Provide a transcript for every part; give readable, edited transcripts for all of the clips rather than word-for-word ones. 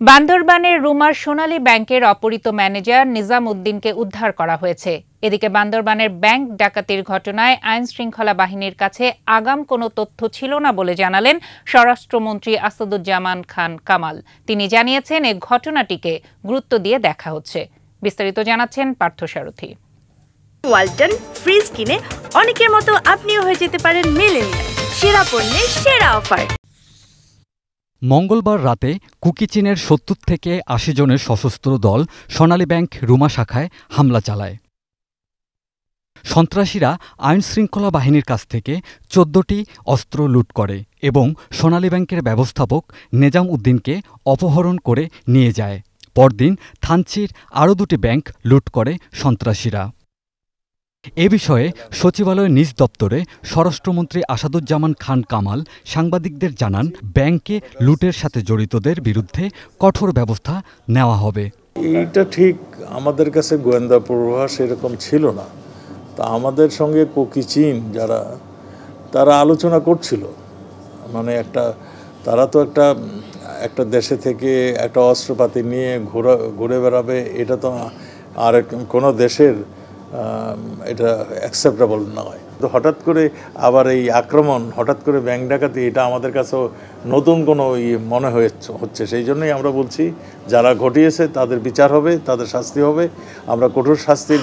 বান্দরবানের রুমার সোনালী ব্যাংকের অপহৃত ম্যানেজার নিজাম উদ্দিনকে উদ্ধার করা হয়েছে। এদিকে বান্দরবানের ব্যাংক ডাকাতির ঘটনায় আইনশৃঙ্খলা বাহিনীর কাছে আগাম কোনো তথ্য ছিল না বলে জানালেন স্বরাষ্ট্রমন্ত্রী আসাদুজ্জামান খান কামাল। তিনি জানিয়েছেন, এই ঘটনাটিকে গুরুত্ব দিয়ে দেখা হচ্ছে। বিস্তারিত জানাচ্ছেন পার্থসারথী। ওয়ালটন ফ্রিজ কিনে অনেকের মতো আপনিও হয়ে যেতে পারেন মিলেনিয়াল। সেরা পণ্যের সেরা অফার। মঙ্গলবার রাতে কুকিচিনের ৭০ থেকে ৮০ জনের সশস্ত্র দল সোনালী ব্যাংক রুমা শাখায় হামলা চালায়। সন্ত্রাসীরা আইনশৃঙ্খলা বাহিনীর কাছ থেকে ১৪টি অস্ত্র লুট করে এবং সোনালী ব্যাংকের ব্যবস্থাপক নিজাম উদ্দিনকে অপহরণ করে নিয়ে যায়। পরদিন থানচির আরও ২টি ব্যাংক লুট করে সন্ত্রাসীরা। এ বিষয়ে সচিবালয়ের নিজ দপ্তরে স্বরাষ্ট্রমন্ত্রী আসাদুজ্জামান খান কামাল সাংবাদিকদের জানান, ব্যাংকে লুটের সাথে জড়িতদের বিরুদ্ধে কঠোর ব্যবস্থা নেওয়া হবে। এইটা ঠিক আমাদের কাছে গোয়েন্দা পূর্বাভাস এরকম ছিল না। তা আমাদের সঙ্গে কুকিচিন তারা আলোচনা করছিল, মানে তারা তো একটা দেশে থেকে একটা অস্ত্রপাতি নিয়ে ঘুরে বেড়াবে, এটা তো আর কোনো দেশের এটা অ্যাকসেপ্টেবল নয়। তো হঠাৎ করে আবার এই আক্রমণ, হঠাৎ করে ব্যাংক ডাকাতি, এটা আমাদের কাছেও নতুন কোনো মনে হচ্ছে। সেই জন্যই আমরা বলছি, যারা ঘটিয়েছে তাদের বিচার হবে, তাদের শাস্তি হবে। আমরা কঠোর শাস্তির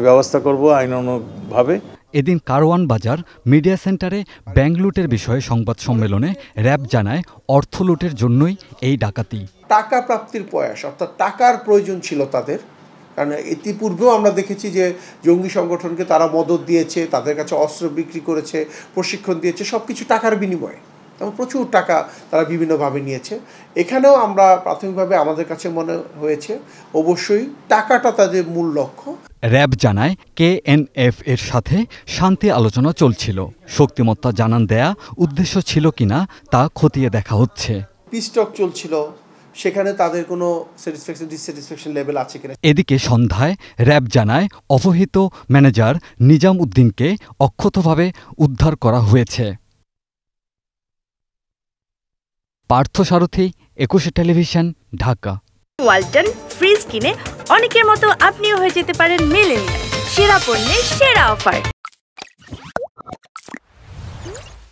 ব্যবস্থা করব আইনানুগভাবে। এদিন কারওয়ান বাজার মিডিয়া সেন্টারে ব্যাংক লুটের বিষয়ে সংবাদ সম্মেলনে র্যাব জানায়, অর্থ লুটের জন্যই এই ডাকাতি। টাকা প্রাপ্তির প্রয়াস, অর্থাৎ টাকার প্রয়োজন ছিল তাদের। কারণ ইতিপূর্বেও আমরা দেখেছি যে জঙ্গি সংগঠনকে তারা মদত দিয়েছে, তাদের কাছে অস্ত্র বিক্রি করেছে, প্রশিক্ষণ দিয়েছে, সব কিছু টাকার বিনিময়ে। এবং প্রচুর টাকা তারা বিভিন্নভাবে নিয়েছে। এখানেও আমরা প্রাথমিকভাবে আমাদের কাছে মনে হয়েছে অবশ্যই টাকাটা তাদের মূল লক্ষ্য। র্যাব জানায়, কেএনএফ এর সাথে শান্তি আলোচনা চলছিল। শক্তিমত্তা জানান দেয়া উদ্দেশ্য ছিল কিনা তা খতিয়ে দেখা হচ্ছে। পিস টক চলছিল, সেখানে তাদের কোনো স্যাটিসফ্যাকশন ডিসস্যাটিসফ্যাকশন লেভেল আছে কিনা। এদিকে সন্ধ্যায় র্যাব জানায়, অপহৃত ম্যানেজার নিজাম উদ্দিনকে অক্ষতভাবে উদ্ধার করা হয়েছে। পার্থসারথী, ২১ টেলিভিশন, ঢাকা। ওয়ালটন ফ্রিজ কিনে অনেকের মতো আপনিও হয়ে যেতে পারেন মিলেনিয়াল। সেরা পণ্যের সেরা অফার।